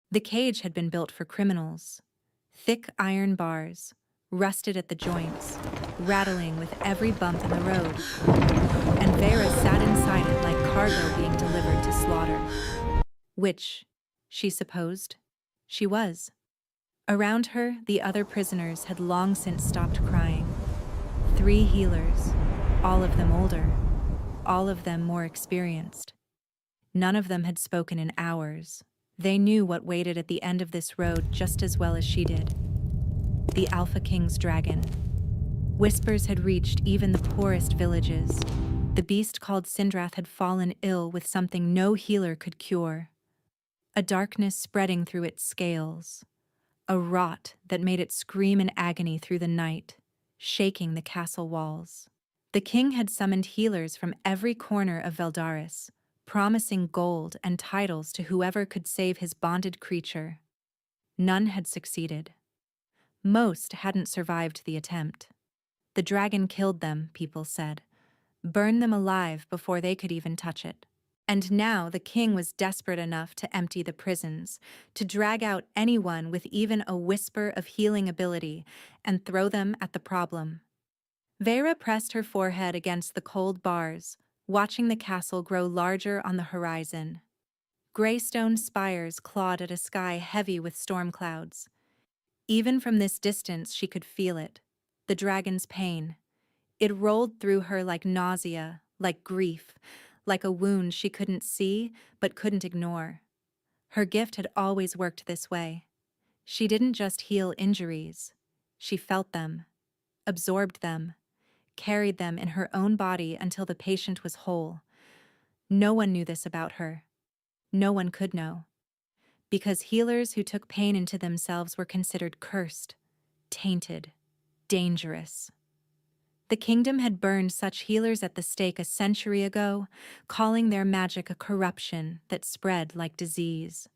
The cage had been built for criminals. Thick iron bars, rusted at the joints, rattling with every bump in the road, and Vera sat inside it like cargo being delivered to slaughter. Which, she supposed, she was. Around her, the other prisoners had long since stopped crying. 3 healers, all of them older, all of them more experienced. None of them had spoken in hours. They knew what waited at the end of this road just as well as she did. The Alpha King's dragon. Whispers had reached even the poorest villages. The beast called Sindrath had fallen ill with something no healer could cure. A darkness spreading through its scales. A rot that made it scream in agony through the night, shaking the castle walls. The king had summoned healers from every corner of Veldaris, promising gold and titles to whoever could save his bonded creature. None had succeeded. Most hadn't survived the attempt. The dragon killed them, people said, burned them alive before they could even touch it. And now the king was desperate enough to empty the prisons, to drag out anyone with even a whisper of healing ability and throw them at the problem. Vera pressed her forehead against the cold bars, watching the castle grow larger on the horizon. Gray-stone spires clawed at a sky heavy with storm clouds. Even from this distance she could feel it, the dragon's pain. It rolled through her like nausea, like grief, like a wound she couldn't see but couldn't ignore. Her gift had always worked this way. She didn't just heal injuries. She felt them, absorbed them, carried them in her own body until the patient was whole. No one knew this about her. No one could know. Because healers who took pain into themselves were considered cursed, tainted, dangerous. The kingdom had burned such healers at the stake a century ago, calling their magic a corruption that spread like disease.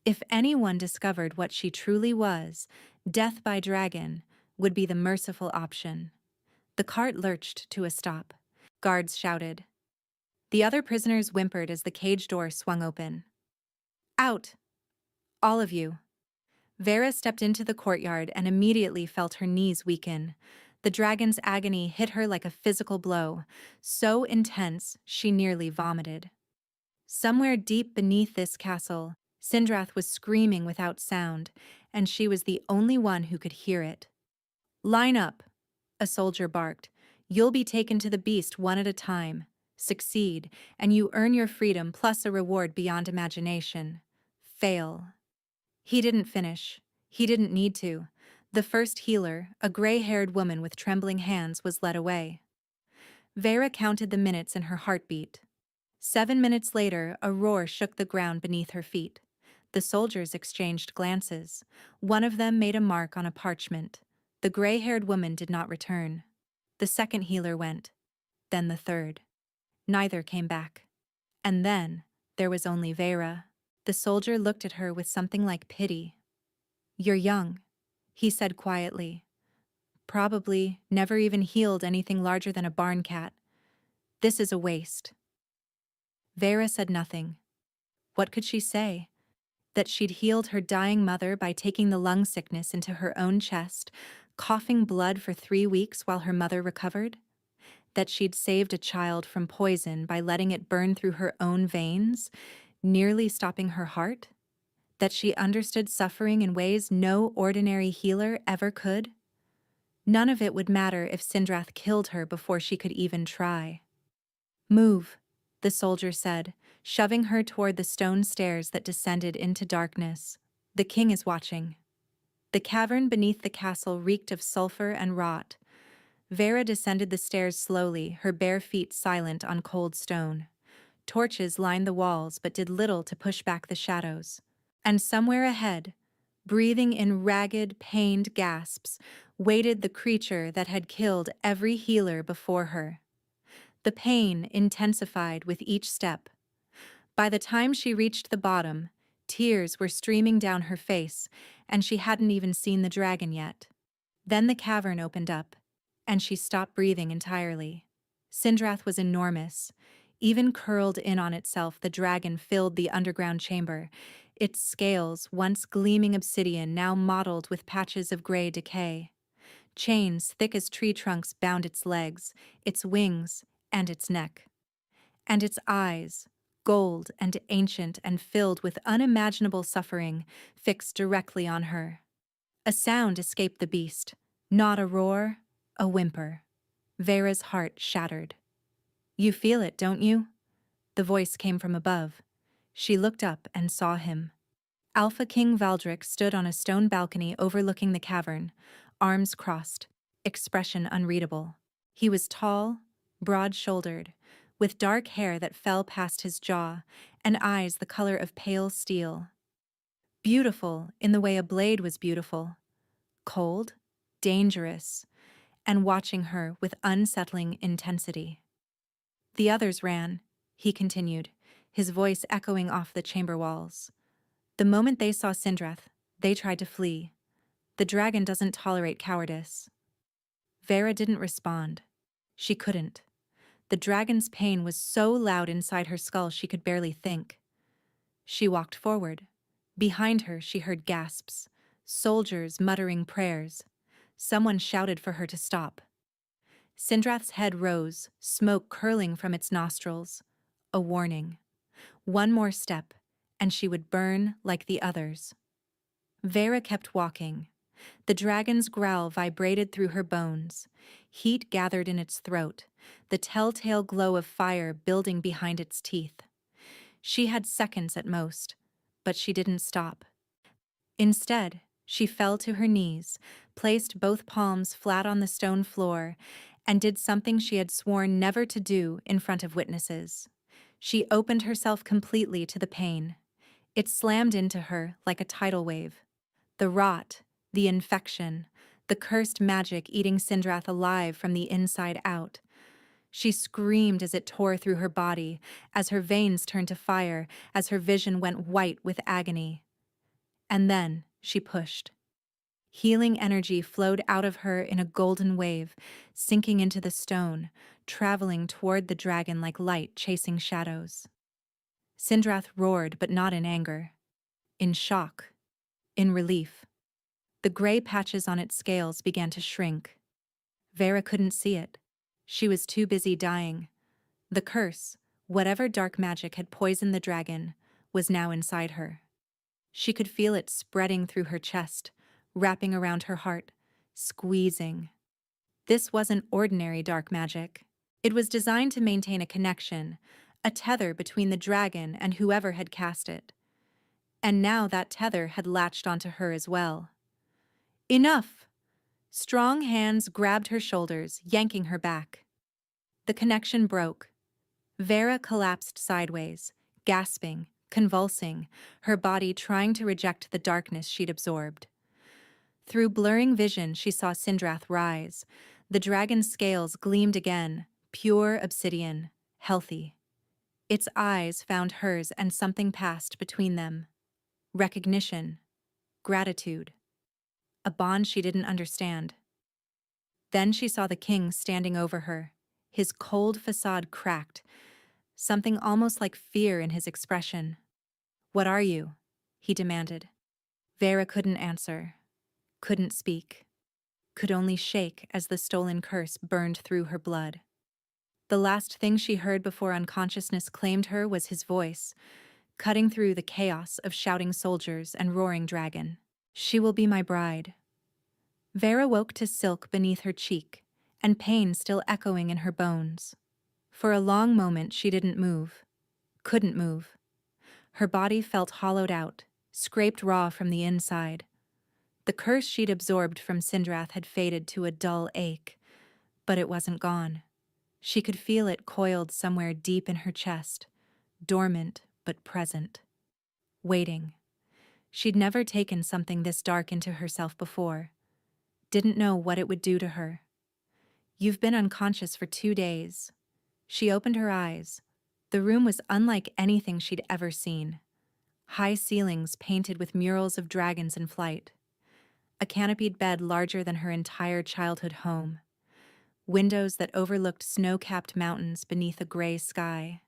If anyone discovered what she truly was, death by dragon would be the merciful option. The cart lurched to a stop. Guards shouted. The other prisoners whimpered as the cage door swung open. Out! All of you. Vera stepped into the courtyard and immediately felt her knees weaken. The dragon's agony hit her like a physical blow, so intense she nearly vomited. Somewhere deep beneath this castle, Sindrath was screaming without sound, and she was the only one who could hear it. Line up, a soldier barked. You'll be taken to the beast one at a time. Succeed, and you earn your freedom plus a reward beyond imagination. Fail. He didn't finish. He didn't need to. The first healer, a gray-haired woman with trembling hands, was led away. Vera counted the minutes in her heartbeat. 7 minutes later, a roar shook the ground beneath her feet. The soldiers exchanged glances. One of them made a mark on a parchment. The gray-haired woman did not return. The second healer went. Then the third. Neither came back. And then, there was only Vera. The soldier looked at her with something like pity. You're young, he said quietly. Probably never even healed anything larger than a barn cat. This is a waste. Vera said nothing. What could she say? That she'd healed her dying mother by taking the lung sickness into her own chest, coughing blood for 3 weeks while her mother recovered? That she'd saved a child from poison by letting it burn through her own veins, nearly stopping her heart? That she understood suffering in ways no ordinary healer ever could? None of it would matter if Sindrath killed her before she could even try. Move, the soldier said, shoving her toward the stone stairs that descended into darkness. The king is watching. The cavern beneath the castle reeked of sulfur and rot. Vera descended the stairs slowly, her bare feet silent on cold stone. Torches lined the walls but did little to push back the shadows. And somewhere ahead, breathing in ragged, pained gasps, waited the creature that had killed every healer before her. The pain intensified with each step. By the time she reached the bottom, tears were streaming down her face, and she hadn't even seen the dragon yet. Then the cavern opened up, and she stopped breathing entirely. Sindrath was enormous. Even curled in on itself, the dragon filled the underground chamber. its scales, once gleaming obsidian, now mottled with patches of gray decay. Chains thick as tree trunks bound its legs, its wings, and its neck. And its eyes, gold and ancient and filled with unimaginable suffering, fixed directly on her. A sound escaped the beast, not a roar, a whimper. Vera's heart shattered. "You feel it, don't you?" The voice came from above. She looked up and saw him. Alpha King Valdric stood on a stone balcony overlooking the cavern, arms crossed, expression unreadable. He was tall, broad-shouldered, with dark hair that fell past his jaw and eyes the color of pale steel. Beautiful in the way a blade was beautiful. Cold, dangerous, and watching her with unsettling intensity. The others ran, he continued, his voice echoing off the chamber walls. The moment they saw Sindrath, they tried to flee. The dragon doesn't tolerate cowardice. Vera didn't respond. She couldn't. The dragon's pain was so loud inside her skull she could barely think. She walked forward. Behind her she heard gasps, soldiers muttering prayers. Someone shouted for her to stop. Sindrath's head rose, smoke curling from its nostrils. A warning. One more step, and she would burn like the others. Vera kept walking. The dragon's growl vibrated through her bones. Heat gathered in its throat, the telltale glow of fire building behind its teeth. She had seconds at most, but she didn't stop. Instead, she fell to her knees, placed both palms flat on the stone floor, and did something she had sworn never to do in front of witnesses. She opened herself completely to the pain. It slammed into her like a tidal wave. The rot, the infection, the cursed magic eating Sindrath alive from the inside out. She screamed as it tore through her body, as her veins turned to fire, as her vision went white with agony. And then she pushed. Healing energy flowed out of her in a golden wave, sinking into the stone, traveling toward the dragon like light chasing shadows. Sindrath roared, but not in anger. In shock. In relief. The gray patches on its scales began to shrink. Vera couldn't see it. She was too busy dying. The curse, whatever dark magic had poisoned the dragon, was now inside her. She could feel it spreading through her chest, wrapping around her heart, squeezing. This wasn't ordinary dark magic. It was designed to maintain a connection, a tether between the dragon and whoever had cast it. And now that tether had latched onto her as well. Enough! Strong hands grabbed her shoulders, yanking her back. The connection broke. Vera collapsed sideways, gasping, convulsing, her body trying to reject the darkness she'd absorbed. Through blurring vision, she saw Sindrath rise. The dragon's scales gleamed again, pure obsidian, healthy. Its eyes found hers and something passed between them. Recognition. Gratitude. A bond she didn't understand. Then she saw the king standing over her, his cold facade cracked, something almost like fear in his expression. "What are you?" he demanded. Vera couldn't answer. Couldn't speak, could only shake as the stolen curse burned through her blood. The last thing she heard before unconsciousness claimed her was his voice, cutting through the chaos of shouting soldiers and roaring dragon. "She will be my bride." Vera woke to silk beneath her cheek, and pain still echoing in her bones. For a long moment she didn't move, couldn't move. Her body felt hollowed out, scraped raw from the inside. The curse she'd absorbed from Sindrath had faded to a dull ache, but it wasn't gone. She could feel it coiled somewhere deep in her chest, dormant but present. Waiting. She'd never taken something this dark into herself before. Didn't know what it would do to her. "You've been unconscious for 2 days." She opened her eyes. The room was unlike anything she'd ever seen. High ceilings painted with murals of dragons in flight. A canopied bed larger than her entire childhood home. Windows that overlooked snow-capped mountains beneath a gray sky.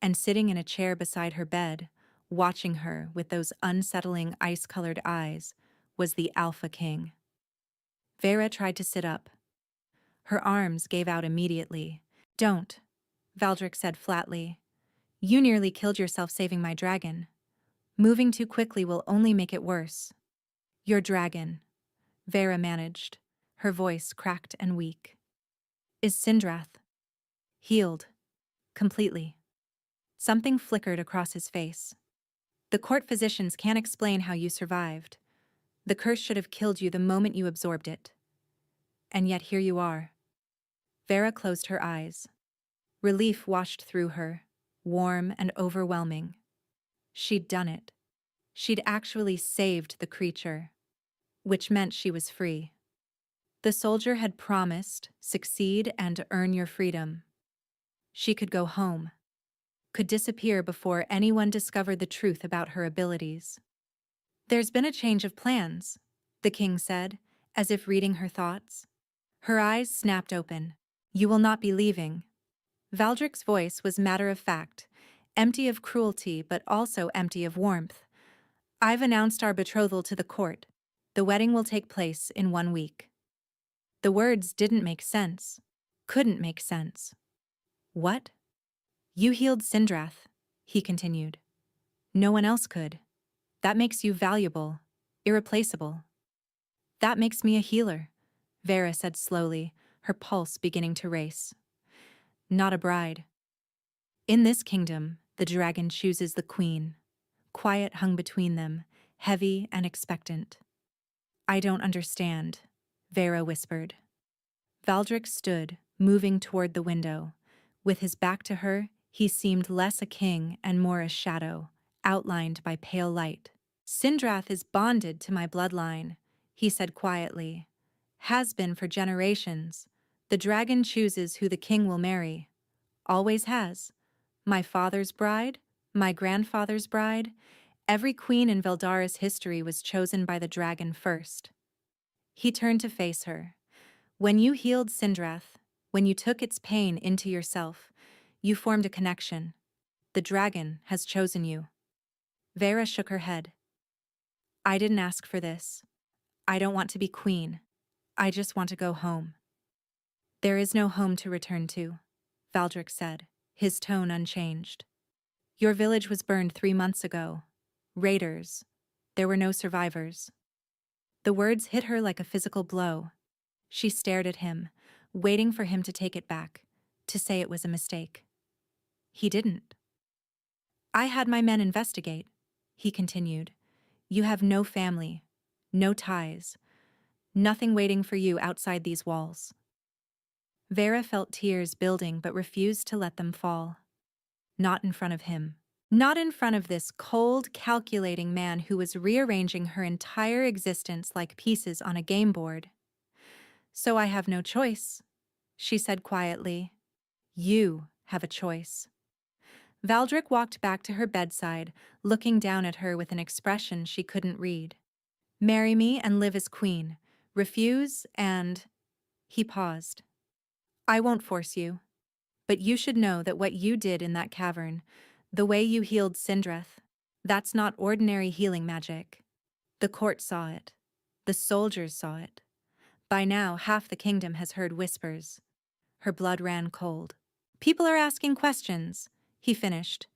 And sitting in a chair beside her bed, watching her with those unsettling ice-colored eyes, was the Alpha King. Vera tried to sit up. Her arms gave out immediately. "Don't," Valdric said flatly. "You nearly killed yourself saving my dragon. Moving too quickly will only make it worse." "Your dragon," Vera managed, her voice cracked and weak. "Is Sindrath healed completely?" Something flickered across his face. "The court physicians can't explain how you survived. The curse should have killed you the moment you absorbed it. And yet here you are." Vera closed her eyes. Relief washed through her, warm and overwhelming. She'd done it. She'd actually saved the creature, which meant she was free. The soldier had promised, succeed and earn your freedom. She could go home, could disappear before anyone discovered the truth about her abilities. "There's been a change of plans," the king said, as if reading her thoughts. Her eyes snapped open. "You will not be leaving." Valdric's voice was matter-of-fact, empty of cruelty but also empty of warmth. "I've announced our betrothal to the court. The wedding will take place in 1 week." The words didn't make sense. Couldn't make sense. "What?" "You healed Sindrath," he continued. "No one else could. That makes you valuable, irreplaceable." "That makes me a healer," Vera said slowly, her pulse beginning to race. "Not a bride. In this kingdom, the dragon chooses the queen." Quiet hung between them, heavy and expectant. "I don't understand," Vera whispered. Valdric stood, moving toward the window. With his back to her, he seemed less a king and more a shadow, outlined by pale light. "Sindrath is bonded to my bloodline," he said quietly. "Has been for generations. The dragon chooses who the king will marry. Always has. My father's bride, my grandfather's bride. Every queen in Veldara's history was chosen by the dragon first." He turned to face her. "When you healed Sindrath, when you took its pain into yourself, you formed a connection. The dragon has chosen you." Vera shook her head. "I didn't ask for this. I don't want to be queen. I just want to go home." "There is no home to return to," Valdric said, his tone unchanged. "Your village was burned 3 months ago. Raiders. There were no survivors." The words hit her like a physical blow. She stared at him, waiting for him to take it back, to say it was a mistake. He didn't. "I had my men investigate," he continued. "You have no family, no ties, nothing waiting for you outside these walls." Vera felt tears building but refused to let them fall. Not in front of him. Not in front of this cold, calculating man who was rearranging her entire existence like pieces on a game board. "So I have no choice," she said quietly. "You have a choice." Valdric walked back to her bedside, looking down at her with an expression she couldn't read. "Marry me and live as queen. Refuse and—" He paused. "I won't force you. But you should know that what you did in that cavern, the way you healed Sindrath, that's not ordinary healing magic. The court saw it. The soldiers saw it. By now, half the kingdom has heard whispers." Her blood ran cold. "People are asking questions," he finished.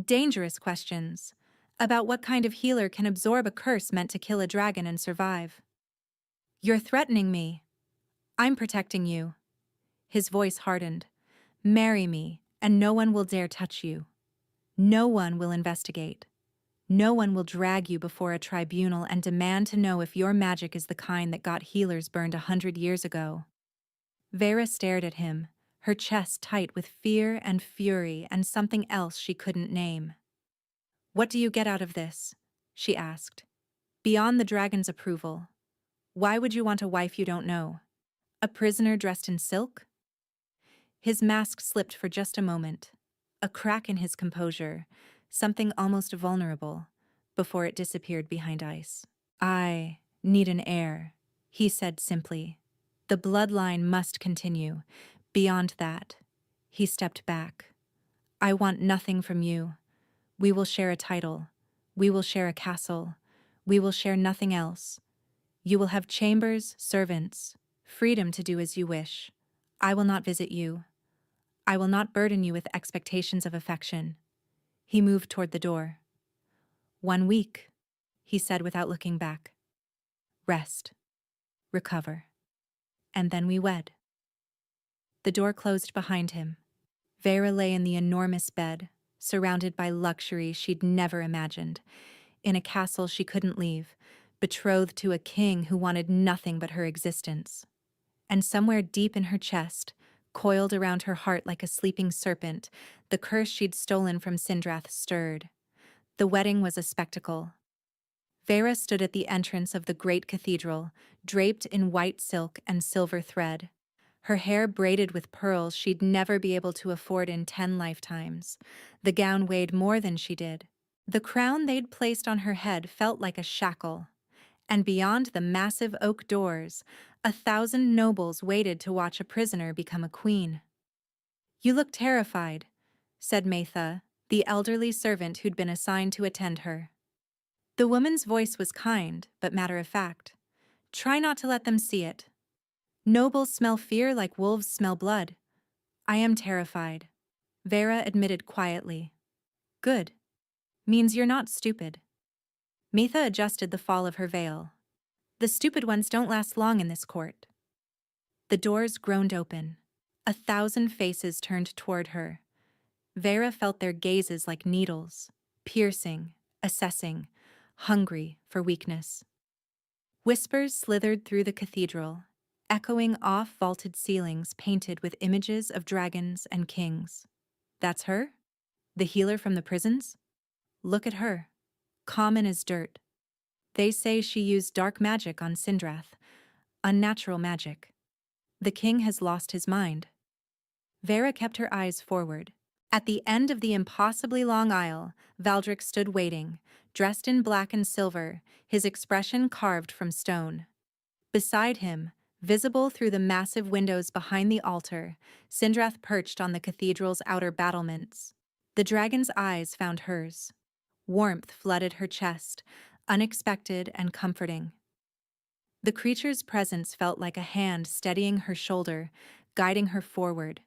"Dangerous questions. About what kind of healer can absorb a curse meant to kill a dragon and survive." "You're threatening me." "I'm protecting you." His voice hardened. "Marry me, and no one will dare touch you. No one will investigate. No one will drag you before a tribunal and demand to know if your magic is the kind that got healers burned 100 years ago." Vera stared at him, her chest tight with fear and fury and something else she couldn't name. "What do you get out of this?" she asked. "Beyond the dragon's approval. Why would you want a wife you don't know? A prisoner dressed in silk?" His mask slipped for just a moment, a crack in his composure, something almost vulnerable, before it disappeared behind ice. "I need an heir," he said simply. "The bloodline must continue. Beyond that," he stepped back. "I want nothing from you. We will share a title, We will share a castle. We will share nothing else. You will have chambers, servants, freedom to do as you wish. I will not visit you. I will not burden you with expectations of affection. He moved toward the door. 1 week, he said without looking back. Rest. Recover. And then we wed. The door closed behind him. Vera lay in the enormous bed, surrounded by luxury she'd never imagined, in a castle she couldn't leave, betrothed to a king who wanted nothing but her existence. And somewhere deep in her chest, coiled around her heart like a sleeping serpent, the curse she'd stolen from Sindrath stirred. The wedding was a spectacle. Vera stood at the entrance of the great cathedral, draped in white silk and silver thread. Her hair braided with pearls she'd never be able to afford in 10 lifetimes. The gown weighed more than she did. The crown they'd placed on her head felt like a shackle. And beyond the massive oak doors, 1,000 nobles waited to watch a prisoner become a queen. You look terrified, said Metha, the elderly servant who'd been assigned to attend her. The woman's voice was kind, but matter-of-fact. Try not to let them see it. Nobles smell fear like wolves smell blood. I am terrified, Vera admitted quietly. Good. Means you're not stupid. Metha adjusted the fall of her veil. The stupid ones don't last long in this court. The doors groaned open. 1,000 faces turned toward her. Vera felt their gazes like needles, piercing, assessing, hungry for weakness. Whispers slithered through the cathedral, echoing off vaulted ceilings painted with images of dragons and kings. That's her? The healer from the prisons? Look at her. Common as dirt. They say she used dark magic on Sindrath. Unnatural magic. The king has lost his mind. Vera kept her eyes forward. At the end of the impossibly long aisle, Valdric stood waiting, dressed in black and silver, his expression carved from stone. Beside him, visible through the massive windows behind the altar, Sindrath perched on the cathedral's outer battlements. The dragon's eyes found hers. Warmth flooded her chest, unexpected and comforting. The creature's presence felt like a hand steadying her shoulder, guiding her forward.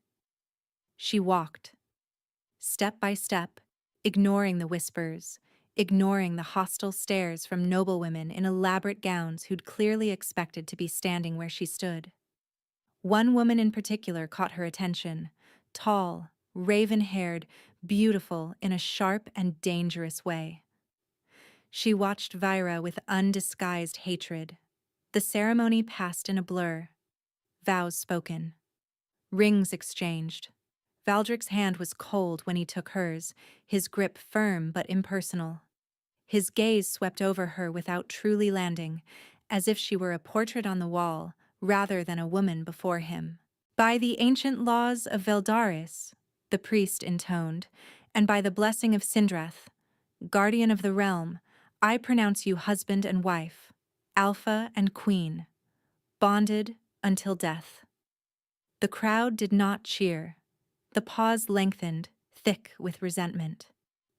She walked, step by step, ignoring the whispers, ignoring the hostile stares from noblewomen in elaborate gowns who'd clearly expected to be standing where she stood. One woman in particular caught her attention, tall, raven-haired, beautiful in a sharp and dangerous way. She watched Vyra with undisguised hatred. The ceremony passed in a blur. Vows spoken. Rings exchanged. Valdric's hand was cold when he took hers, his grip firm but impersonal. His gaze swept over her without truly landing, as if she were a portrait on the wall, rather than a woman before him. By the ancient laws of Veldaris, the priest intoned, and by the blessing of Sindrath, guardian of the realm, I pronounce you husband and wife, alpha and queen, bonded until death. The crowd did not cheer. The pause lengthened, thick with resentment.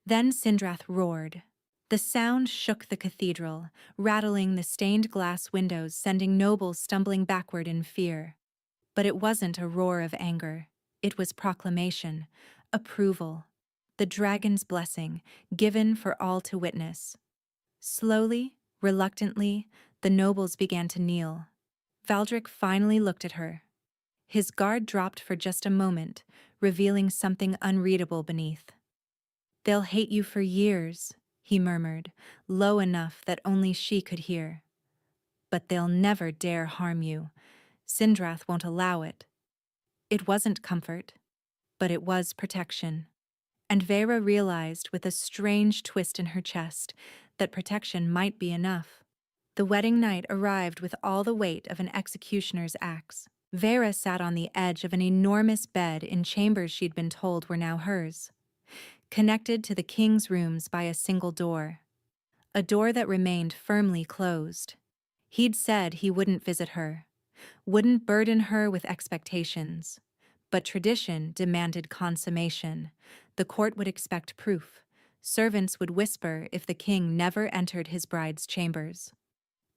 Then Sindrath roared. The sound shook the cathedral, rattling the stained glass windows, sending nobles stumbling backward in fear. But it wasn't a roar of anger. It was proclamation, approval, the dragon's blessing, given for all to witness. Slowly, reluctantly, the nobles began to kneel. Valdric finally looked at her. His guard dropped for just a moment, revealing something unreadable beneath. They'll hate you for years, he murmured, low enough that only she could hear. But they'll never dare harm you. Sindrath won't allow it. It wasn't comfort, but it was protection. And Vera realized with a strange twist in her chest that protection might be enough. The wedding night arrived with all the weight of an executioner's axe. Vera sat on the edge of an enormous bed in chambers she'd been told were now hers, connected to the king's rooms by a single door. A door that remained firmly closed. He'd said he wouldn't visit her, wouldn't burden her with expectations. But tradition demanded consummation. The court would expect proof. Servants would whisper if the king never entered his bride's chambers.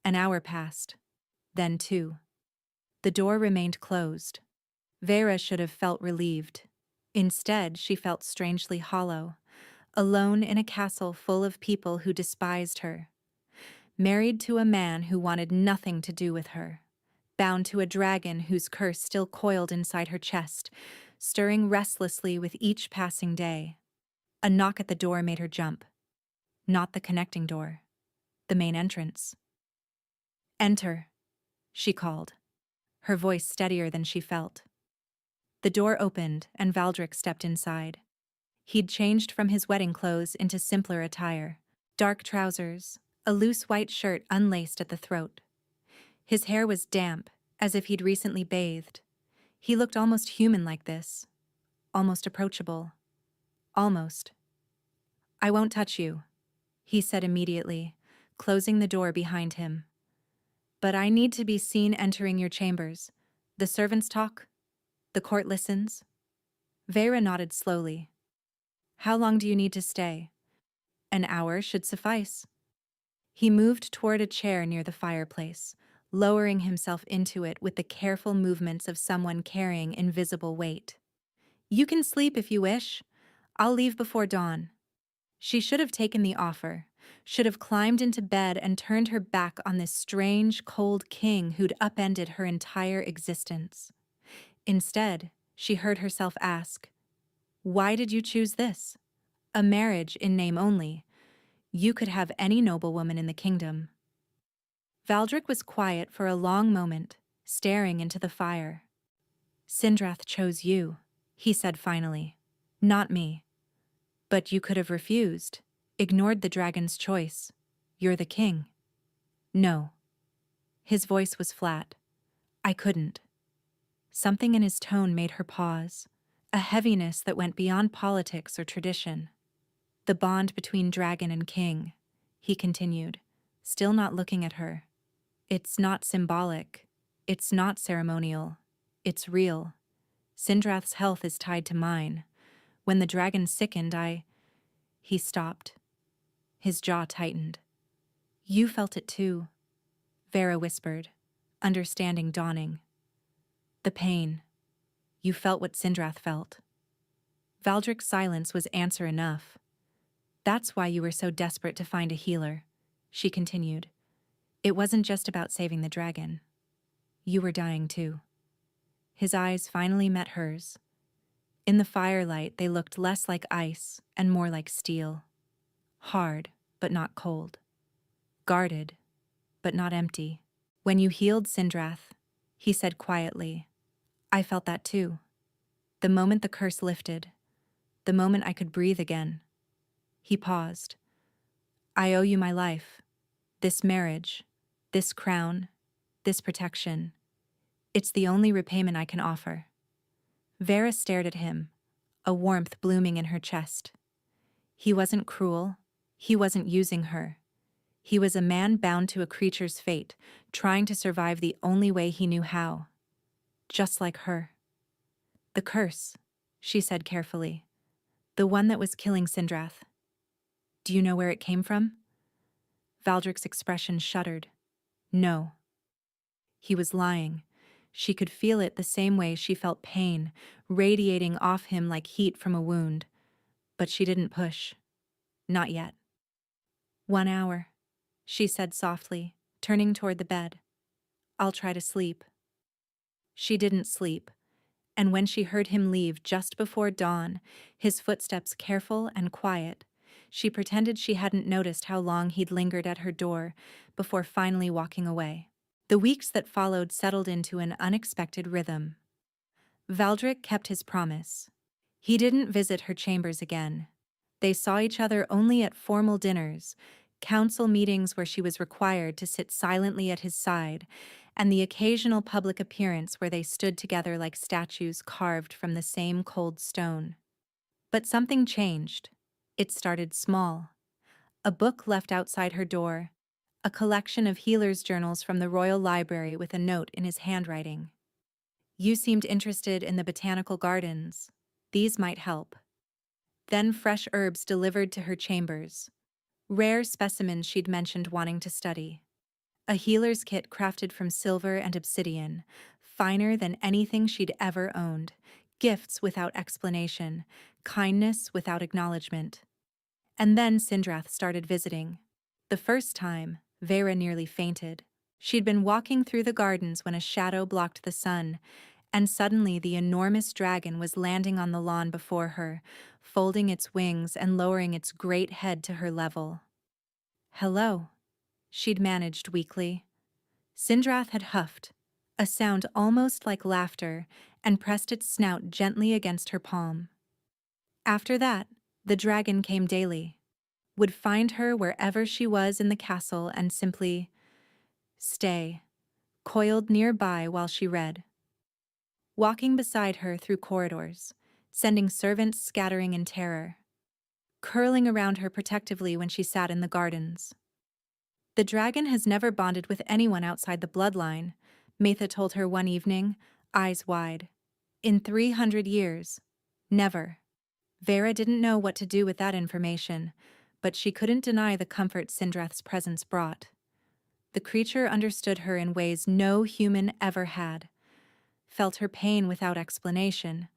An hour passed. Then 2. The door remained closed. Vera should have felt relieved. Instead, she felt strangely hollow, alone in a castle full of people who despised her. Married to a man who wanted nothing to do with her. Bound to a dragon whose curse still coiled inside her chest, stirring restlessly with each passing day. A knock at the door made her jump. Not the connecting door. The main entrance. "Enter," she called, her voice steadier than she felt. The door opened and Valdric stepped inside. He'd changed from his wedding clothes into simpler attire. Dark trousers, a loose white shirt unlaced at the throat. His hair was damp, as if he'd recently bathed. He looked almost human like this. Almost approachable. Almost. "I won't touch you," he said immediately, closing the door behind him. "But I need to be seen entering your chambers. The servants talk. The court listens." Vera nodded slowly. "How long do you need to stay?" "An hour should suffice." He moved toward a chair near the fireplace, lowering himself into it with the careful movements of someone carrying invisible weight. "You can sleep if you wish. I'll leave before dawn." She should have taken the offer, should have climbed into bed and turned her back on this strange, cold king who'd upended her entire existence. Instead, she heard herself ask, "Why did you choose this? A marriage in name only. You could have any noblewoman in the kingdom." Valdric was quiet for a long moment, staring into the fire. "Sindrath chose you," he said finally. "Not me. But you could have refused, ignored the dragon's choice. You're the king." "No." His voice was flat. "I couldn't." Something in his tone made her pause, a heaviness that went beyond politics or tradition. "The bond between dragon and king," he continued, still not looking at her. "It's not symbolic. It's not ceremonial. It's real. Sindrath's health is tied to mine. When the dragon sickened, He stopped. His jaw tightened. "You felt it too," Vera whispered, understanding dawning. "The pain. You felt what Sindrath felt." Valdric's silence was answer enough. "That's why you were so desperate to find a healer," she continued. "It wasn't just about saving the dragon. You were dying too." His eyes finally met hers. In the firelight, they looked less like ice and more like steel. Hard, but not cold. Guarded, but not empty. "When you healed Sindrath," he said quietly, "I felt that too. The moment the curse lifted. The moment I could breathe again." He paused. "I owe you my life. This marriage. This crown. This protection. It's the only repayment I can offer." Vera stared at him, a warmth blooming in her chest. He wasn't cruel. He wasn't using her. He was a man bound to a creature's fate, trying to survive the only way he knew how. Just like her. "The curse," she said carefully. "The one that was killing Sindrath. Do you know where it came from?" Valdric's expression shuddered. "No." He was lying. She could feel it the same way she felt pain, radiating off him like heat from a wound. But she didn't push. Not yet. "1 hour," she said softly, turning toward the bed. "I'll try to sleep." She didn't sleep, and when she heard him leave just before dawn, his footsteps careful and quiet, she pretended she hadn't noticed how long he'd lingered at her door before finally walking away. The weeks that followed settled into an unexpected rhythm. Valdric kept his promise. He didn't visit her chambers again. They saw each other only at formal dinners, council meetings where she was required to sit silently at his side, and the occasional public appearance where they stood together like statues carved from the same cold stone. But something changed. It started small. A book left outside her door, a collection of healer's journals from the Royal Library with a note in his handwriting. "You seemed interested in the botanical gardens. These might help." then fresh herbs delivered to her chambers, rare specimens she'd mentioned wanting to study. A healer's kit crafted from silver and obsidian, finer than anything she'd ever owned, gifts without explanation, kindness without acknowledgement. And then Sindrath started visiting. The first time, Vera nearly fainted. She'd been walking through the gardens when a shadow blocked the sun, and suddenly the enormous dragon was landing on the lawn before her, folding its wings and lowering its great head to her level. "Hello," she'd managed weakly. Sindrath had huffed, a sound almost like laughter, and pressed its snout gently against her palm. After that, the dragon came daily, would find her wherever she was in the castle and simply stay, coiled nearby while she read, walking beside her through corridors, sending servants scattering in terror, curling around her protectively when she sat in the gardens. "The dragon has never bonded with anyone outside the bloodline," Metha told her one evening, eyes wide. "In 300 years. Never." Vera didn't know what to do with that information, but she couldn't deny the comfort Sindrath's presence brought. The creature understood her in ways no human ever had, felt her pain without explanation,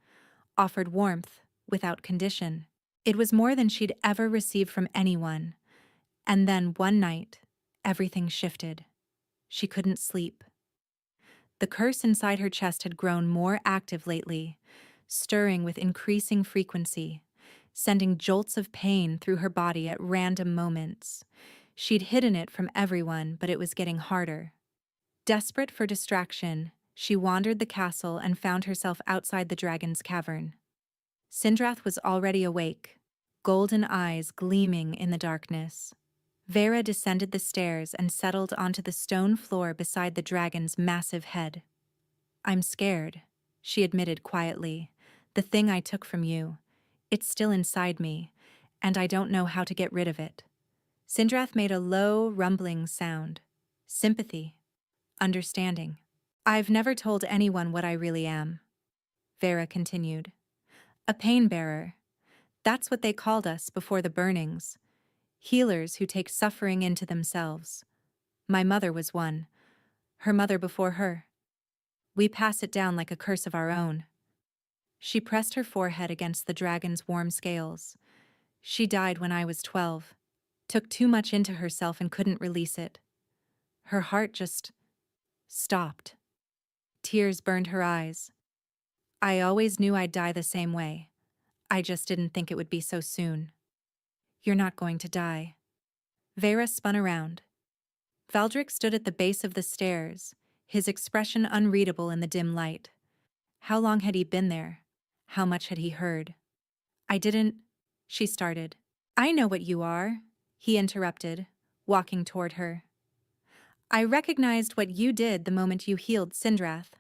offered warmth without condition. It was more than she'd ever received from anyone. And then one night, everything shifted. She couldn't sleep. The curse inside her chest had grown more active lately, stirring with increasing frequency, sending jolts of pain through her body at random moments. She'd hidden it from everyone, but it was getting harder. Desperate for distraction, she wandered the castle and found herself outside the dragon's cavern. Sindrath was already awake, golden eyes gleaming in the darkness. Vera descended the stairs and settled onto the stone floor beside the dragon's massive head. "I'm scared," she admitted quietly. "The thing I took from you. It's still inside me, and I don't know how to get rid of it." Sindrath made a low, rumbling sound. "Sympathy. Understanding. I've never told anyone what I really am," Vera continued. "A pain bearer. That's what they called us before the burnings. Healers who take suffering into themselves. My mother was one. Her mother before her. We pass it down like a curse of our own." She pressed her forehead against the dragon's warm scales. "She died when I was 12. Took too much into herself and couldn't release it. Her heart just stopped." Tears burned her eyes. "I always knew I'd die the same way. I just didn't think it would be so soon." "You're not going to die." Vera spun around. Valdric stood at the base of the stairs, his expression unreadable in the dim light. How long had he been there? How much had he heard? "I didn't," she started. "I know what you are," he interrupted, walking toward her. "I recognized what you did the moment you healed Sindrath.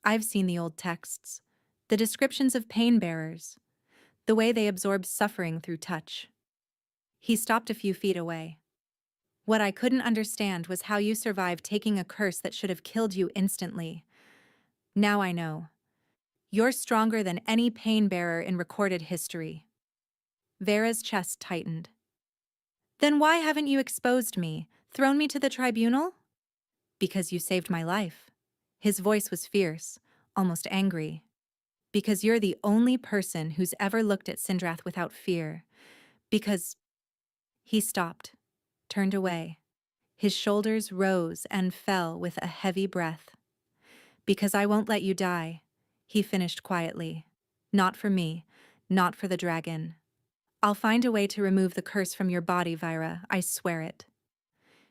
I've seen the old texts, the descriptions of pain bearers, the way they absorb suffering through touch." He stopped a few feet away. "What I couldn't understand was how you survived taking a curse that should have killed you instantly. Now I know. You're stronger than any pain bearer in recorded history." Vera's chest tightened. "Then why haven't you exposed me, thrown me to the tribunal?" "Because you saved my life." His voice was fierce, almost angry. "Because you're the only person who's ever looked at Sindrath without fear. Because—" He stopped, turned away. His shoulders rose and fell with a heavy breath. "Because I won't let you die," he finished quietly. "Not for me, not for the dragon. I'll find a way to remove the curse from your body, Vyra, I swear it."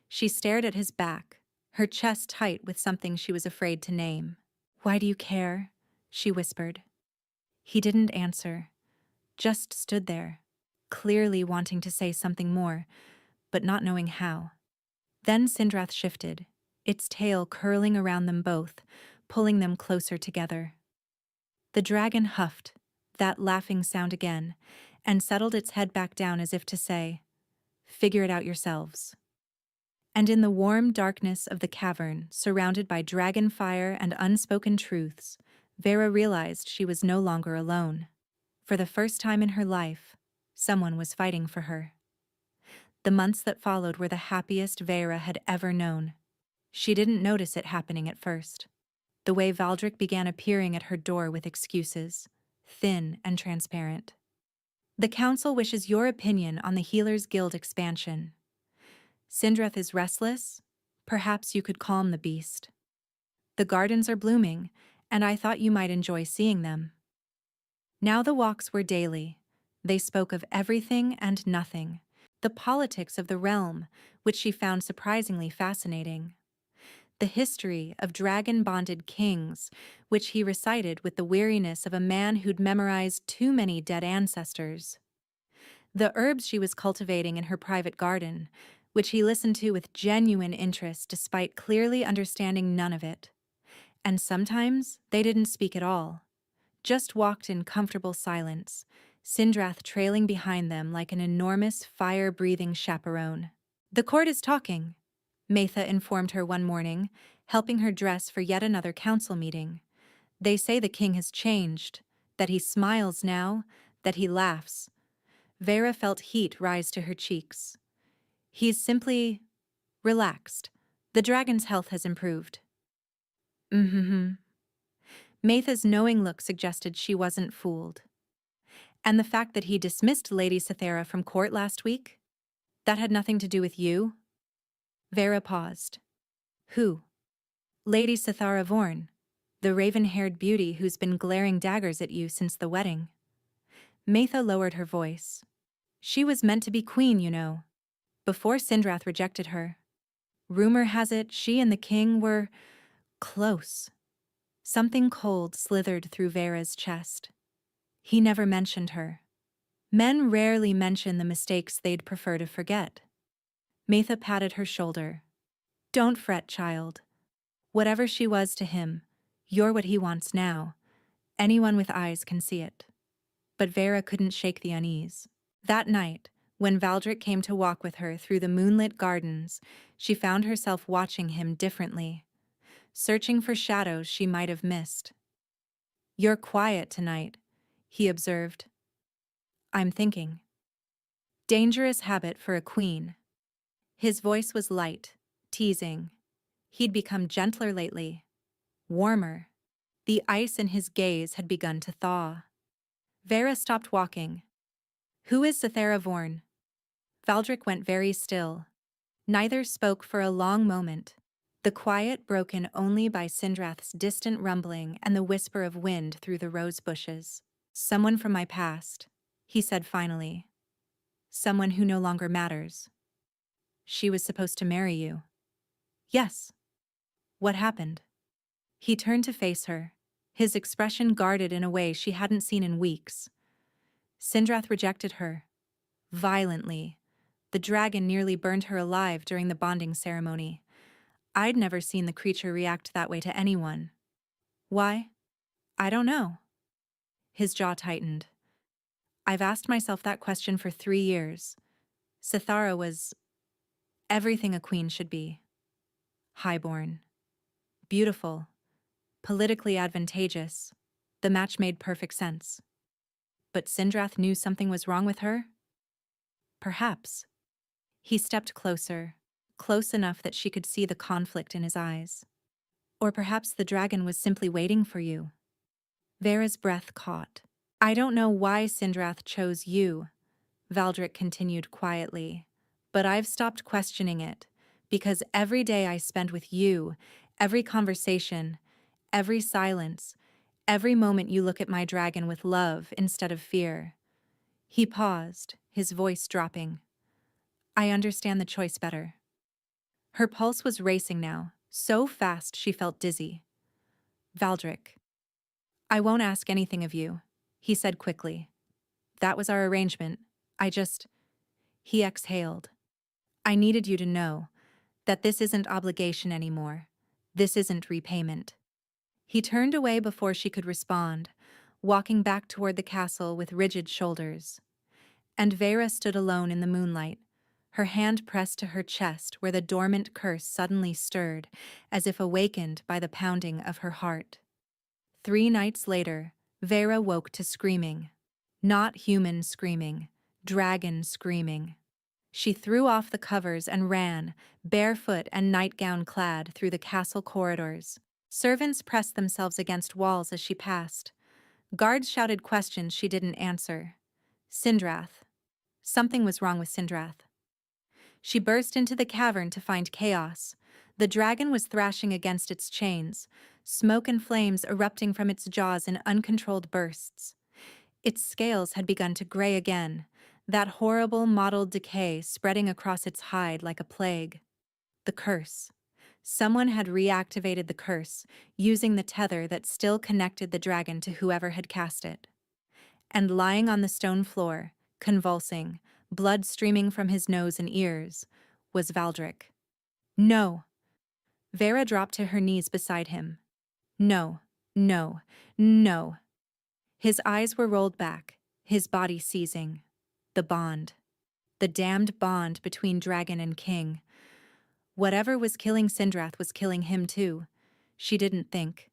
She stared at his back, her chest tight with something she was afraid to name. "Why do you care?" she whispered. He didn't answer, just stood there, clearly wanting to say something more, but not knowing how. Then Sindrath shifted, its tail curling around them both, pulling them closer together. The dragon huffed, that laughing sound again, and settled its head back down as if to say, "Figure it out yourselves." And in the warm darkness of the cavern, surrounded by dragon fire and unspoken truths, Vera realized she was no longer alone. For the first time in her life, someone was fighting for her. The months that followed were the happiest Vera had ever known. She didn't notice it happening at first. The way Valdric began appearing at her door with excuses, thin and transparent. The council wishes your opinion on the Healers Guild expansion. Sindrath is restless. Perhaps you could calm the beast. The gardens are blooming, and I thought you might enjoy seeing them. Now the walks were daily. They spoke of everything and nothing, the politics of the realm, which she found surprisingly fascinating. The history of dragon-bonded kings, which he recited with the weariness of a man who'd memorized too many dead ancestors. The herbs she was cultivating in her private garden, which he listened to with genuine interest despite clearly understanding none of it. And sometimes they didn't speak at all, just walked in comfortable silence, Sindrath trailing behind them like an enormous fire-breathing chaperone. "The court is talking," Maitha informed her one morning, helping her dress for yet another council meeting. "They say the king has changed, that he smiles now, that he laughs." Vera felt heat rise to her cheeks. "He's simply relaxed. The dragon's health has improved." Mm-hmm. Maitha's knowing look suggested she wasn't fooled. "And the fact that he dismissed Lady Cythera from court last week? That had nothing to do with you?" Vera paused. "Who?" "Lady Cythara Vorn, the raven-haired beauty who's been glaring daggers at you since the wedding." Maitha lowered her voice. "She was meant to be queen, you know, before Sindrath rejected her. Rumor has it she and the king were close." Something cold slithered through Vera's chest. He never mentioned her. Men rarely mention the mistakes they'd prefer to forget. Maitha patted her shoulder. "Don't fret, child. Whatever she was to him, you're what he wants now. Anyone with eyes can see it." But Vera couldn't shake the unease. That night, when Valdric came to walk with her through the moonlit gardens, she found herself watching him differently, searching for shadows she might have missed. "You're quiet tonight," he observed. "I'm thinking." Dangerous habit for a queen. His voice was light, teasing. He'd become gentler lately, warmer. The ice in his gaze had begun to thaw. Vera stopped walking. "Who is Cythera Vorn?" Valdric went very still. Neither spoke for a long moment, the quiet broken only by Sindrath's distant rumbling and the whisper of wind through the rose bushes. "Someone from my past," he said finally. "Someone who no longer matters." "She was supposed to marry you." "Yes." "What happened?" He turned to face her, his expression guarded in a way she hadn't seen in weeks. "Sindrath rejected her. Violently. The dragon nearly burned her alive during the bonding ceremony. I'd never seen the creature react that way to anyone." "Why?" "I don't know." His jaw tightened. "I've asked myself that question for 3 years. Cythara was everything a queen should be. Highborn. Beautiful. Politically advantageous. The match made perfect sense. But Sindrath knew something was wrong with her? Perhaps." He stepped closer, close enough that she could see the conflict in his eyes. "Or perhaps the dragon was simply waiting for you." Vera's breath caught. "I don't know why Sindrath chose you," Valdric continued quietly, "but I've stopped questioning it, because every day I spend with you, every conversation, every silence, every moment you look at my dragon with love instead of fear." He paused, his voice dropping. "I understand the choice better." Her pulse was racing now, so fast she felt dizzy. "Valdric, I won't ask anything of you," he said quickly. "That was our arrangement. He exhaled. "I needed you to know that this isn't obligation anymore. This isn't repayment." He turned away before she could respond, walking back toward the castle with rigid shoulders. And Vera stood alone in the moonlight, her hand pressed to her chest where the dormant curse suddenly stirred, as if awakened by the pounding of her heart. 3 nights later, Vera woke to screaming. Not human screaming, dragon screaming. She threw off the covers and ran, barefoot and nightgown clad, through the castle corridors. Servants pressed themselves against walls as she passed. Guards shouted questions she didn't answer. Sindrath. Something was wrong with Sindrath. She burst into the cavern to find chaos. The dragon was thrashing against its chains, smoke and flames erupting from its jaws in uncontrolled bursts. Its scales had begun to gray again, that horrible mottled decay spreading across its hide like a plague. The curse. Someone had reactivated the curse, using the tether that still connected the dragon to whoever had cast it. And lying on the stone floor, convulsing, blood streaming from his nose and ears, was Valdric. No! Vera dropped to her knees beside him. No, no, no. His eyes were rolled back, his body seizing. The bond. The damned bond between dragon and king. Whatever was killing Sindrath was killing him too. She didn't think.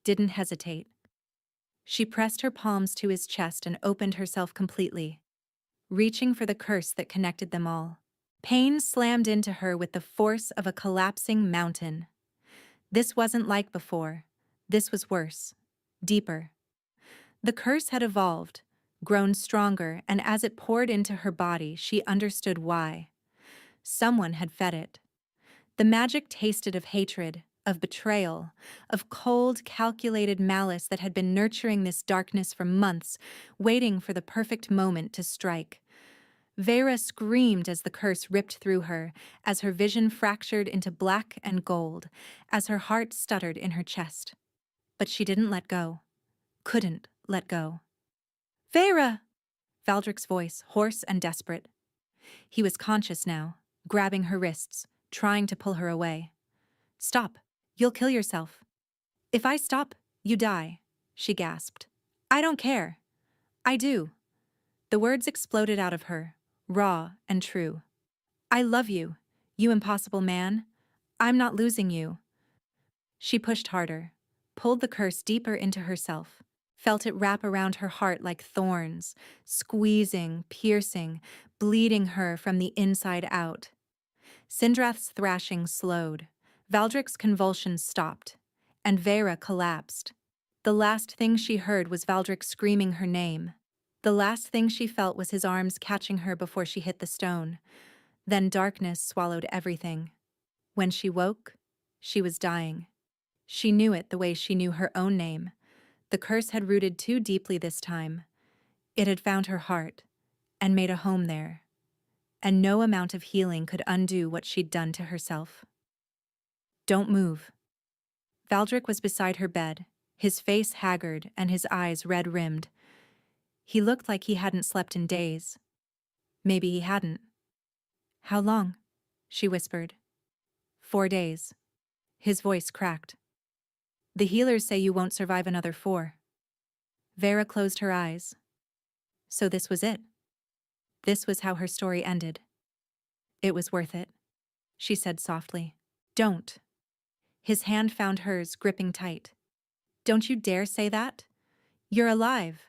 Didn't hesitate. She pressed her palms to his chest and opened herself completely, reaching for the curse that connected them all. Pain slammed into her with the force of a collapsing mountain. This wasn't like before. This was worse. Deeper. The curse had evolved, grown stronger, and as it poured into her body, she understood why. Someone had fed it. The magic tasted of hatred, of betrayal, of cold, calculated malice that had been nurturing this darkness for months, waiting for the perfect moment to strike. Vera screamed as the curse ripped through her, as her vision fractured into black and gold, as her heart stuttered in her chest. But she didn't let go. Couldn't let go. Vera! Valdric's voice, hoarse and desperate. He was conscious now, grabbing her wrists, trying to pull her away. Stop. You'll kill yourself. If I stop, you die, she gasped. I don't care. I do. The words exploded out of her, raw and true. I love you, you impossible man. I'm not losing you. She pushed harder, pulled the curse deeper into herself, felt it wrap around her heart like thorns, squeezing, piercing, bleeding her from the inside out. Sindrath's thrashing slowed. Valdric's convulsions stopped, and Vera collapsed. The last thing she heard was Valdric screaming her name. The last thing she felt was his arms catching her before she hit the stone. Then darkness swallowed everything. When she woke, she was dying. She knew it the way she knew her own name. The curse had rooted too deeply this time. It had found her heart, and made a home there. And no amount of healing could undo what she'd done to herself. Don't move. Valdric was beside her bed, his face haggard and his eyes red-rimmed. He looked like he hadn't slept in days. Maybe he hadn't. How long? She whispered. 4 days. His voice cracked. The healers say you won't survive another 4. Vera closed her eyes. So this was it. This was how her story ended. It was worth it, she said softly. Don't. His hand found hers, gripping tight. Don't you dare say that. You're alive.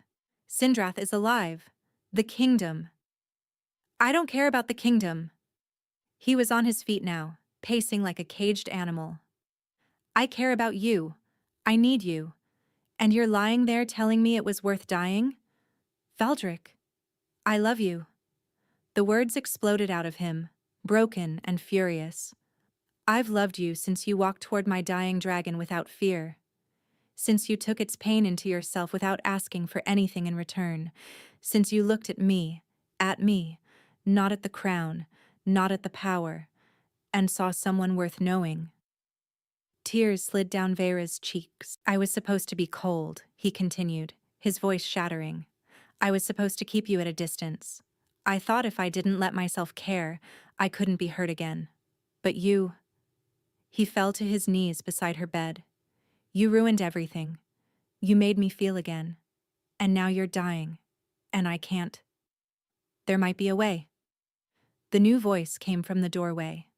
Sindrath is alive. The kingdom. I don't care about the kingdom. He was on his feet now, pacing like a caged animal. I care about you. I need you. And you're lying there telling me it was worth dying? Valdric, I love you. The words exploded out of him, broken and furious. I've loved you since you walked toward my dying dragon without fear. Since you took its pain into yourself without asking for anything in return. Since you looked at me, not at the crown, not at the power, and saw someone worth knowing. Tears slid down Vera's cheeks. I was supposed to be cold, he continued, his voice shattering. I was supposed to keep you at a distance. I thought if I didn't let myself care, I couldn't be hurt again. But you... He fell to his knees beside her bed. You ruined everything. You made me feel again. And now you're dying. And I can't. There might be a way. The new voice came from the doorway.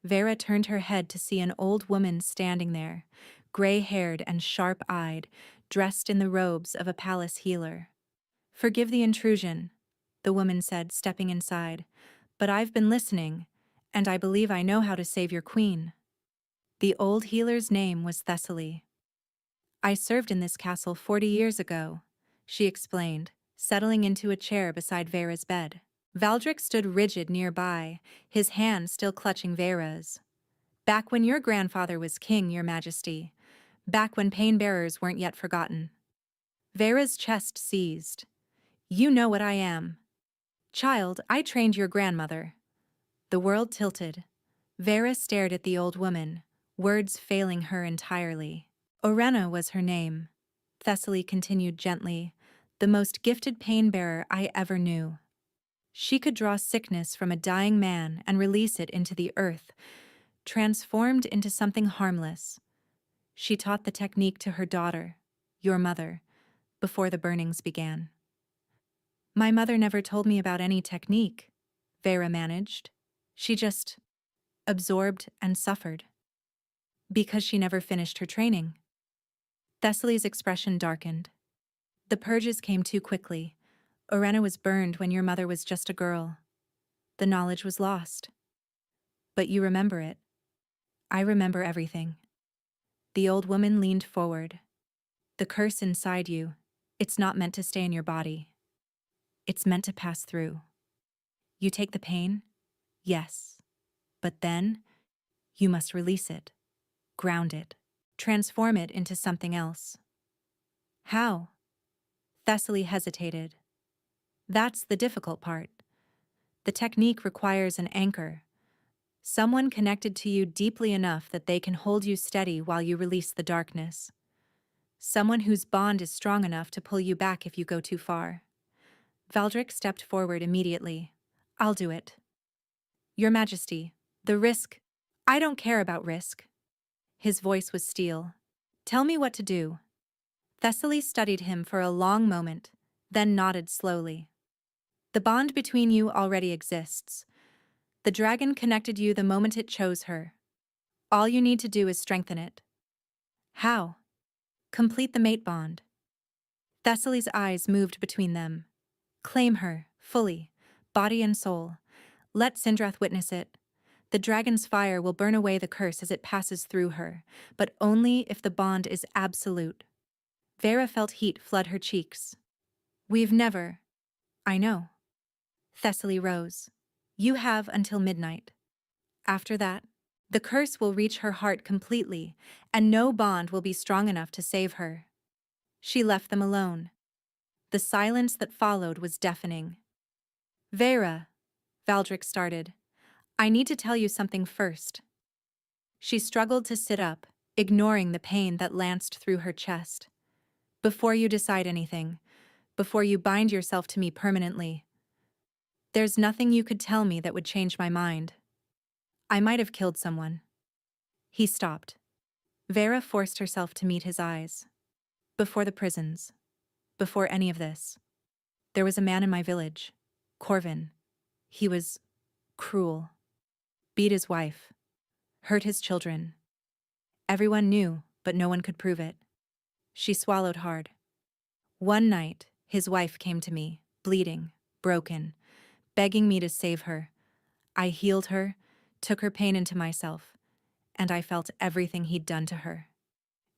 Vera turned her head to see an old woman standing there, gray-haired and sharp-eyed, dressed in the robes of a palace healer. Forgive the intrusion, the woman said, stepping inside, but I've been listening, and I believe I know how to save your queen. The old healer's name was Thessaly. I served in this castle 40 years ago, she explained, settling into a chair beside Vera's bed. Valdric stood rigid nearby, his hand still clutching Vera's. Back when your grandfather was king, your majesty. Back when pain-bearers weren't yet forgotten. Vera's chest seized. You know what I am. Child, I trained your grandmother. The world tilted. Vera stared at the old woman, words failing her entirely. Orenna was her name. Thessaly continued gently, the most gifted pain-bearer I ever knew. She could draw sickness from a dying man and release it into the earth, transformed into something harmless. She taught the technique to her daughter, your mother, before the burnings began. My mother never told me about any technique, Vera managed. She just absorbed and suffered. Because she never finished her training. Thessaly's expression darkened. The purges came too quickly. Orenna was burned when your mother was just a girl. The knowledge was lost. But you remember it. I remember everything. The old woman leaned forward. The curse inside you, it's not meant to stay in your body. It's meant to pass through. You take the pain? Yes. But then, you must release it, ground it, transform it into something else. How? Thessaly hesitated. That's the difficult part. The technique requires an anchor. Someone connected to you deeply enough that they can hold you steady while you release the darkness. Someone whose bond is strong enough to pull you back if you go too far. Valdric stepped forward immediately. I'll do it. Your Majesty, the risk. I don't care about risk. His voice was steel. Tell me what to do. Thessaly studied him for a long moment, then nodded slowly. The bond between you already exists. The dragon connected you the moment it chose her. All you need to do is strengthen it. How? Complete the mate bond. Thessaly's eyes moved between them. Claim her, fully, body and soul. Let Sindrath witness it. The dragon's fire will burn away the curse as it passes through her, but only if the bond is absolute. Vera felt heat flood her cheeks. We've never. I know. Thessaly rose. You have until midnight. After that, the curse will reach her heart completely, and no bond will be strong enough to save her. She left them alone. The silence that followed was deafening. Vera, Valdric started. I need to tell you something first. She struggled to sit up, ignoring the pain that lanced through her chest. Before you decide anything, before you bind yourself to me permanently, there's nothing you could tell me that would change my mind. I might have killed someone. He stopped. Vera forced herself to meet his eyes. Before the prisons, before any of this, there was a man in my village, Corvin. He was cruel. Beat his wife. Hurt his children. Everyone knew, but no one could prove it. She swallowed hard. One night, his wife came to me, bleeding, broken, begging me to save her. I healed her, took her pain into myself, and I felt everything he'd done to her.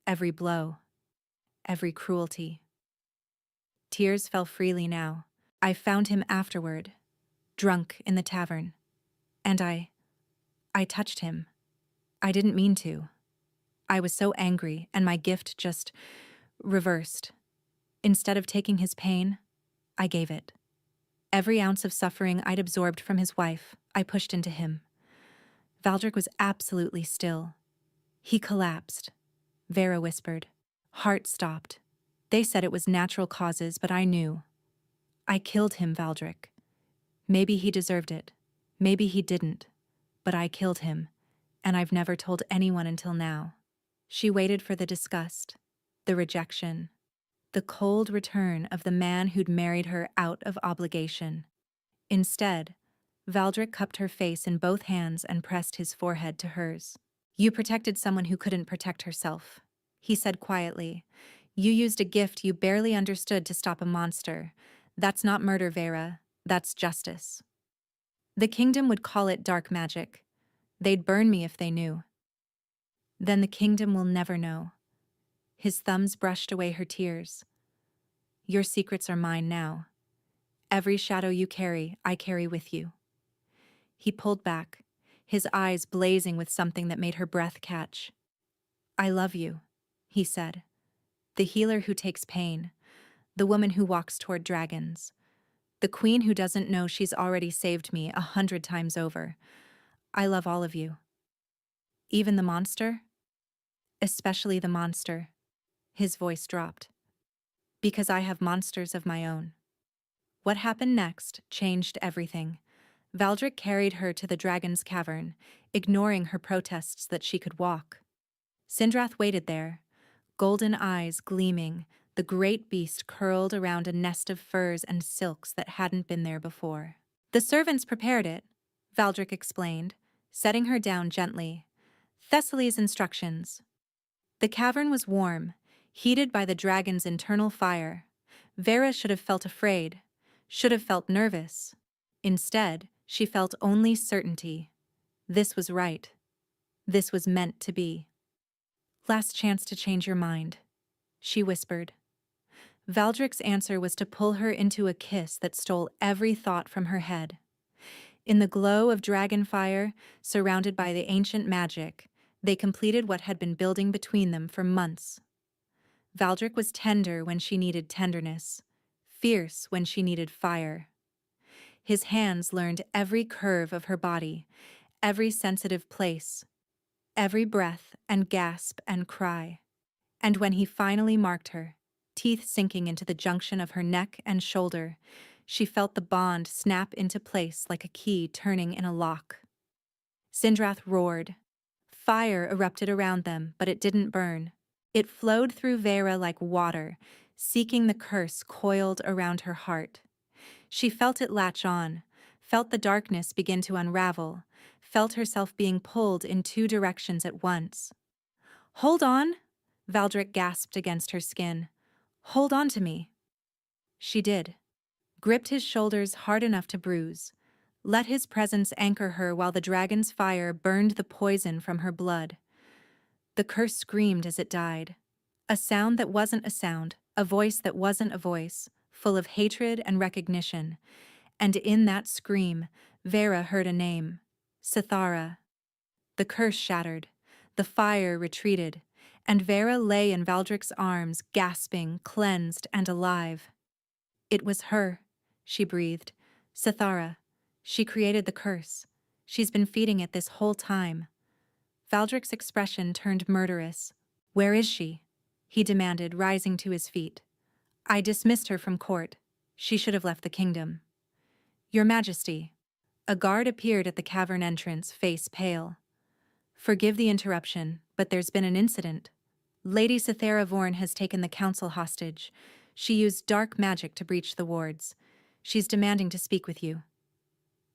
Every blow. Every cruelty. Tears fell freely now. I found him afterward, drunk in the tavern. And I touched him. I didn't mean to. I was so angry, and my gift just reversed. Instead of taking his pain, I gave it. Every ounce of suffering I'd absorbed from his wife, I pushed into him. Valdric was absolutely still. He collapsed. Vera whispered. Heart stopped. They said it was natural causes, but I knew. I killed him, Valdric. Maybe he deserved it. Maybe he didn't. But I killed him, and I've never told anyone until now. She waited for the disgust, the rejection, the cold return of the man who'd married her out of obligation. Instead, Valdric cupped her face in both hands and pressed his forehead to hers. You protected someone who couldn't protect herself, he said quietly. You used a gift you barely understood to stop a monster. That's not murder, Vera. That's justice. The kingdom would call it dark magic. They'd burn me if they knew. Then the kingdom will never know. His thumbs brushed away her tears. Your secrets are mine now. Every shadow you carry, I carry with you. He pulled back, his eyes blazing with something that made her breath catch. I love you, he said. The healer who takes pain, the woman who walks toward dragons, the queen who doesn't know she's already saved me 100 times over. I love all of you. Even the monster? Especially the monster. His voice dropped. Because I have monsters of my own. What happened next changed everything. Valdric carried her to the dragon's cavern, ignoring her protests that she could walk. Sindrath waited there, golden eyes gleaming, the great beast curled around a nest of furs and silks that hadn't been there before. The servants prepared it, Valdric explained, setting her down gently. Thessaly's instructions. The cavern was warm, heated by the dragon's internal fire. Vera should have felt afraid, should have felt nervous. Instead, she felt only certainty. This was right. This was meant to be. Last chance to change your mind, she whispered. Valdric's answer was to pull her into a kiss that stole every thought from her head. In the glow of dragon fire, surrounded by the ancient magic, they completed what had been building between them for months. Valdric was tender when she needed tenderness, fierce when she needed fire. His hands learned every curve of her body, every sensitive place, every breath and gasp and cry. And when he finally marked her, teeth sinking into the junction of her neck and shoulder, she felt the bond snap into place like a key turning in a lock. Sindrath roared. Fire erupted around them, but it didn't burn. It flowed through Vera like water, seeking the curse coiled around her heart. She felt it latch on, felt the darkness begin to unravel, felt herself being pulled in 2 directions at once. Hold on, Valdric gasped against her skin. Hold on to me. She did. Gripped his shoulders hard enough to bruise. Let his presence anchor her while the dragon's fire burned the poison from her blood. The curse screamed as it died. A sound that wasn't a sound, a voice that wasn't a voice, full of hatred and recognition. And in that scream, Vera heard a name. Sithara. The curse shattered. The fire retreated. And Vera lay in Valdric's arms, gasping, cleansed, and alive. It was her, she breathed. Sithara. She created the curse. She's been feeding it this whole time. Valdric's expression turned murderous. Where is she? He demanded, rising to his feet. I dismissed her from court. She should have left the kingdom. Your Majesty. A guard appeared at the cavern entrance, face pale. Forgive the interruption, but there's been an incident. Lady Sithara Vorn has taken the council hostage. She used dark magic to breach the wards. She's demanding to speak with you.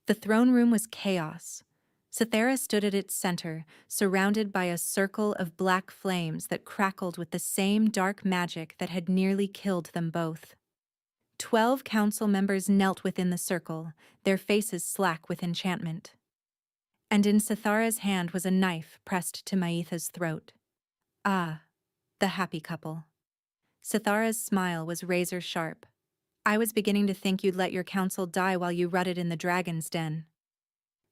The throne room was chaos. Sithara stood at its center, surrounded by a circle of black flames that crackled with the same dark magic that had nearly killed them both. 12 council members knelt within the circle, their faces slack with enchantment. And in Sithara's hand was a knife pressed to Maitha's throat. Ah, the happy couple. Sithara's smile was razor sharp. I was beginning to think you'd let your council die while you rutted in the dragon's den.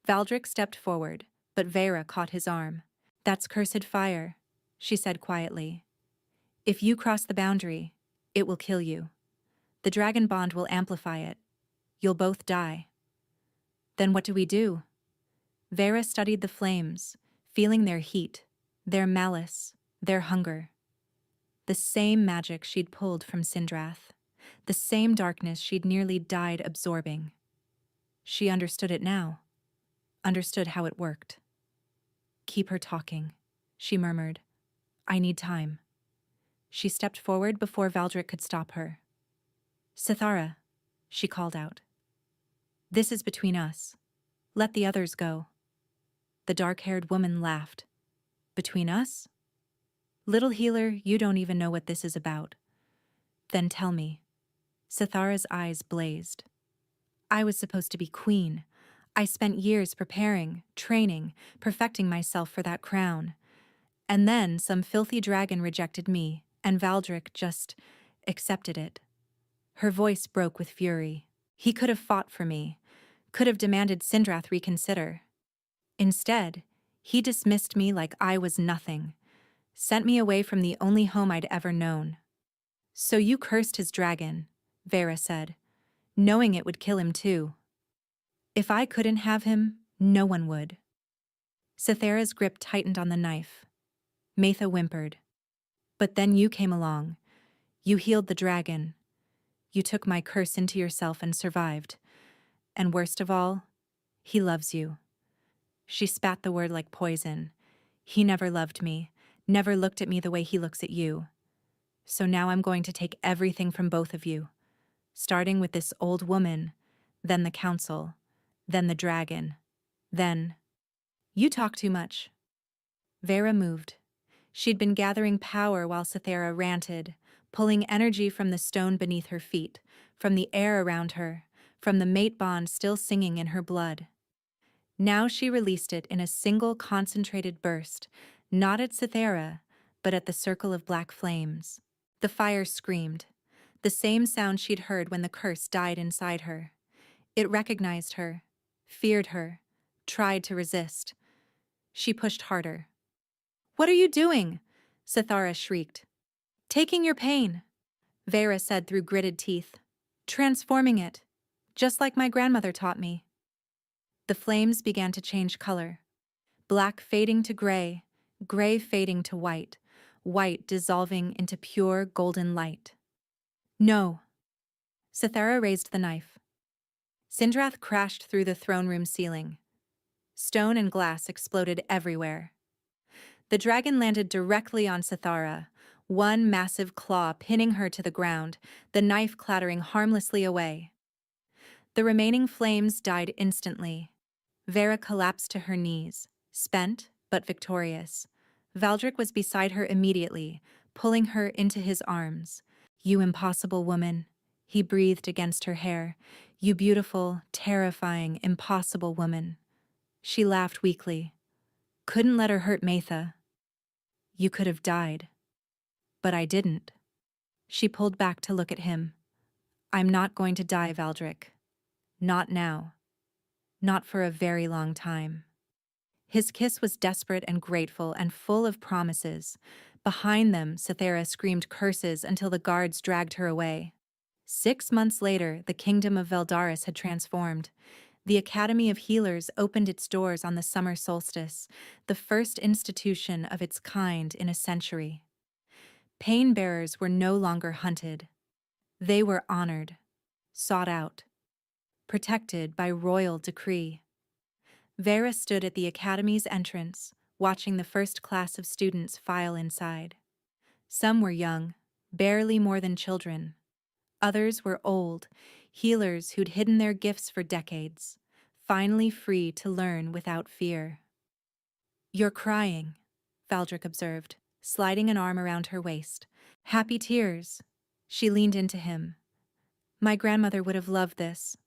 Valdric stepped forward, but Vera caught his arm. That's cursed fire, she said quietly. If you cross the boundary, it will kill you. The dragon bond will amplify it. You'll both die. Then what do we do? Vera studied the flames, feeling their heat, their malice, their hunger. The same magic she'd pulled from Sindrath, the same darkness she'd nearly died absorbing. She understood it now, understood how it worked. Keep her talking, she murmured. I need time. She stepped forward before Valdric could stop her. Sithara, she called out. This is between us. Let the others go. The dark-haired woman laughed. Between us? Little healer, you don't even know what this is about. Then tell me. Sithara's eyes blazed. I was supposed to be queen. I spent years preparing, training, perfecting myself for that crown. And then some filthy dragon rejected me, and Valdric just accepted it. Her voice broke with fury. He could have fought for me, could have demanded Sindrath reconsider. Instead, he dismissed me like I was nothing, sent me away from the only home I'd ever known. So you cursed his dragon, Vera said, knowing it would kill him too. If I couldn't have him, no one would. Sithara's grip tightened on the knife. Maitha whimpered. But then you came along. You healed the dragon. You took my curse into yourself and survived. And worst of all, he loves you. She spat the word like poison. He never loved me, never looked at me the way he looks at you. So now I'm going to take everything from both of you, starting with this old woman, then the council, then the dragon, then... You talk too much. Vera moved. She'd been gathering power while Cythera ranted, pulling energy from the stone beneath her feet, from the air around her, from the mate bond still singing in her blood. Now she released it in a single concentrated burst, not at Cythera, but at the circle of black flames. The fire screamed, the same sound she'd heard when the curse died inside her. It recognized her, feared her, tried to resist. She pushed harder. "What are you doing?" Cythara shrieked. "Taking your pain," Vera said through gritted teeth. "Transforming it, just like my grandmother taught me." The flames began to change color. Black fading to gray, gray fading to white, white dissolving into pure golden light. "No." Cythera raised the knife. Sindrath crashed through the throne room ceiling. Stone and glass exploded everywhere. The dragon landed directly on Cythara, one massive claw pinning her to the ground, the knife clattering harmlessly away. The remaining flames died instantly. Vera collapsed to her knees, spent but victorious. Valdric was beside her immediately, pulling her into his arms. "You impossible woman," he breathed against her hair. "You beautiful, terrifying, impossible woman." She laughed weakly. "Couldn't let her hurt Maitha." "You could have died." "But I didn't." She pulled back to look at him. "I'm not going to die, Valdric. Not now. Not for a very long time." His kiss was desperate and grateful and full of promises. Behind them, Cythera screamed curses until the guards dragged her away. 6 months later, the kingdom of Veldaris had transformed. The Academy of Healers opened its doors on the summer solstice, the first institution of its kind in a century. Pain bearers were no longer hunted. They were honored, sought out, protected by royal decree. Vera stood at the Academy's entrance, watching the first class of students file inside. Some were young, barely more than children. Others were old, healers who'd hidden their gifts for decades, finally free to learn without fear. "You're crying," Valdric observed, sliding an arm around her waist. "Happy tears." She leaned into him. "My grandmother would have loved this."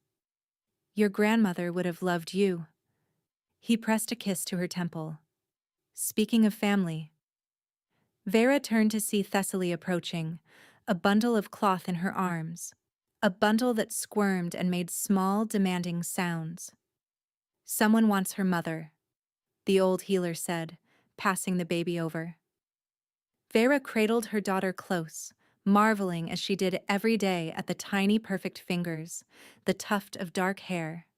"Your grandmother would have loved you." He pressed a kiss to her temple. "Speaking of family." Vera turned to see Thessaly approaching, a bundle of cloth in her arms, a bundle that squirmed and made small, demanding sounds. "Someone wants her mother," the old healer said, passing the baby over. Vera cradled her daughter close, marveling as she did every day at the tiny perfect fingers, the tuft of dark hair,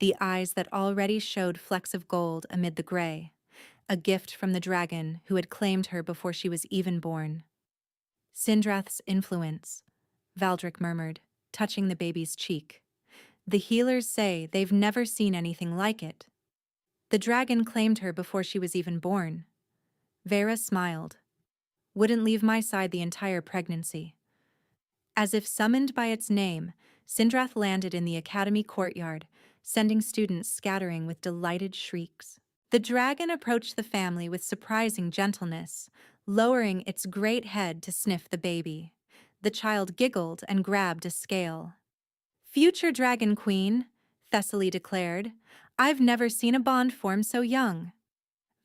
the eyes that already showed flecks of gold amid the gray, a gift from the dragon who had claimed her before she was even born. "Sindrath's influence," Valdric murmured, touching the baby's cheek. "The healers say they've never seen anything like it. The dragon claimed her before she was even born." Vera smiled. "Wouldn't leave my side the entire pregnancy." As if summoned by its name, Sindrath landed in the Academy courtyard, sending students scattering with delighted shrieks. The dragon approached the family with surprising gentleness, lowering its great head to sniff the baby. The child giggled and grabbed a scale. "Future Dragon Queen," Thessaly declared, "I've never seen a bond form so young."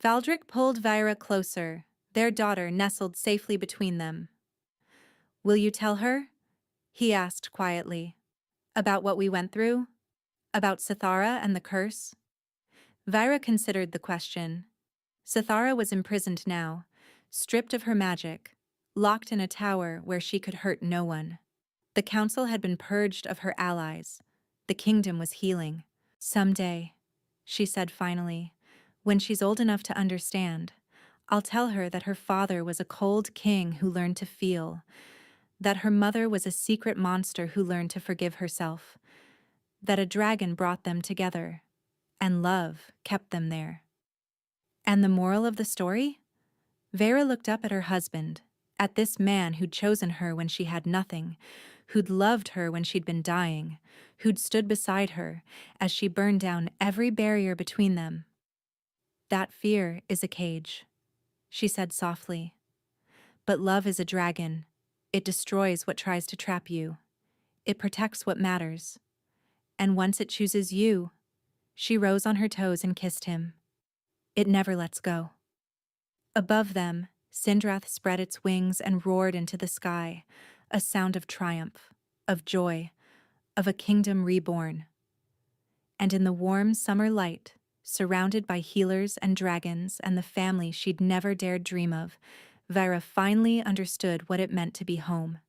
Valdric pulled Vyra closer, their daughter nestled safely between them. "Will you tell her?" he asked quietly. "About what we went through? About Sithara and the curse?" Vyra considered the question. Sithara was imprisoned now, stripped of her magic, locked in a tower where she could hurt no one. The council had been purged of her allies. The kingdom was healing. "Someday," she said finally, "when she's old enough to understand, I'll tell her that her father was a cold king who learned to feel, that her mother was a secret monster who learned to forgive herself, that a dragon brought them together, and love kept them there." And the moral of the story? Vera looked up at her husband, at this man who'd chosen her when she had nothing, who'd loved her when she'd been dying, who'd stood beside her as she burned down every barrier between them. "That fear is a cage," she said softly. "But love is a dragon. It destroys what tries to trap you. It protects what matters. And once it chooses you," she rose on her toes and kissed him, "it never lets go." Above them, Sindrath spread its wings and roared into the sky, a sound of triumph, of joy, of a kingdom reborn. And in the warm summer light, surrounded by healers and dragons and the family she'd never dared dream of, Vyra finally understood what it meant to be home.